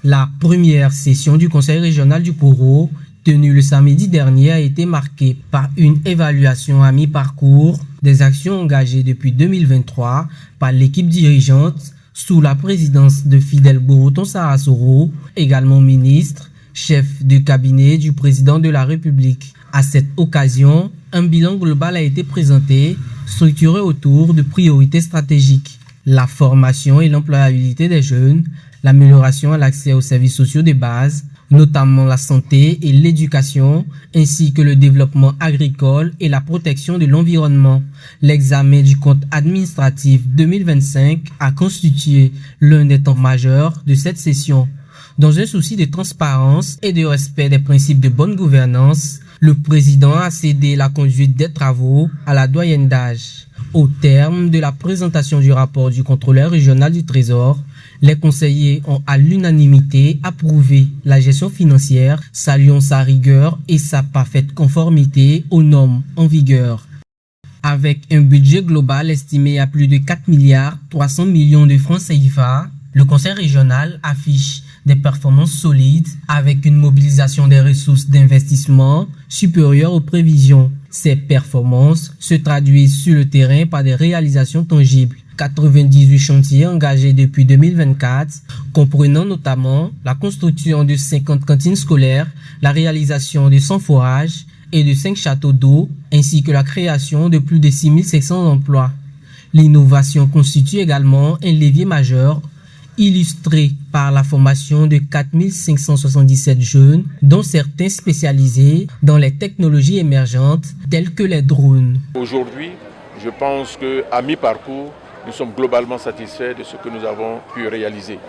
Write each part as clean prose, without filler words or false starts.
La première session du Conseil régional du Poro, tenue le samedi dernier, a été marquée par une évaluation à mi-parcours des actions engagées depuis 2023 par l'équipe dirigeante sous la présidence de Fidèle Boroton Sarasoro, également ministre, chef de cabinet du président de la République. À cette occasion, un bilan global a été présenté, structuré autour de priorités stratégiques: la formation et l'employabilité des jeunes, l'amélioration à l'accès aux services sociaux de base, notamment la santé et l'éducation, ainsi que le développement agricole et la protection de l'environnement. L'examen du compte administratif 2025 a constitué l'un des temps majeurs de cette session. Dans un souci de transparence et de respect des principes de bonne gouvernance, le président a cédé la conduite des travaux à la doyenne d'âge. Au terme de la présentation du rapport du contrôleur régional du Trésor, les conseillers ont à l'unanimité approuvé la gestion financière, saluant sa rigueur et sa parfaite conformité aux normes en vigueur. Avec un budget global estimé à plus de 4 milliards 300 millions de francs CFA, le conseil régional affiche des performances solides avec une mobilisation des ressources d'investissement supérieure aux prévisions. Ces performances se traduisent sur le terrain par des réalisations tangibles. 98 chantiers engagés depuis 2024, comprenant notamment la construction de 50 cantines scolaires, la réalisation de 100 forages et de 5 châteaux d'eau, ainsi que la création de plus de 6500 emplois. L'innovation constitue également un levier majeur, illustré par la formation de 4577 jeunes, dont certains spécialisés dans les technologies émergentes telles que les drones. Aujourd'hui, je pense qu'à mi-parcours, nous sommes globalement satisfaits de ce que nous avons pu réaliser.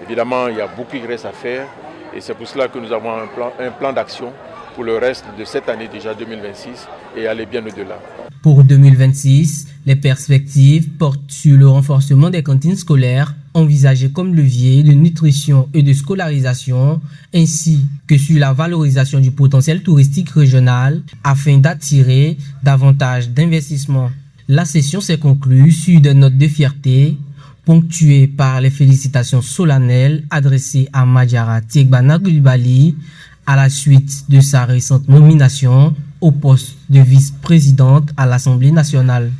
Évidemment, il y a beaucoup qui reste à faire et c'est pour cela que nous avons un plan d'action pour le reste de cette année déjà 2026 et aller bien au-delà. Pour 2026, les perspectives portent sur le renforcement des cantines scolaires envisagées comme levier de nutrition et de scolarisation, ainsi que sur la valorisation du potentiel touristique régional afin d'attirer davantage d'investissements. La session s'est conclue sur des notes de fierté, ponctuées par les félicitations solennelles adressées à Madjara Tiegbana Gulbali à la suite de sa récente nomination au poste de vice-présidente à l'Assemblée nationale.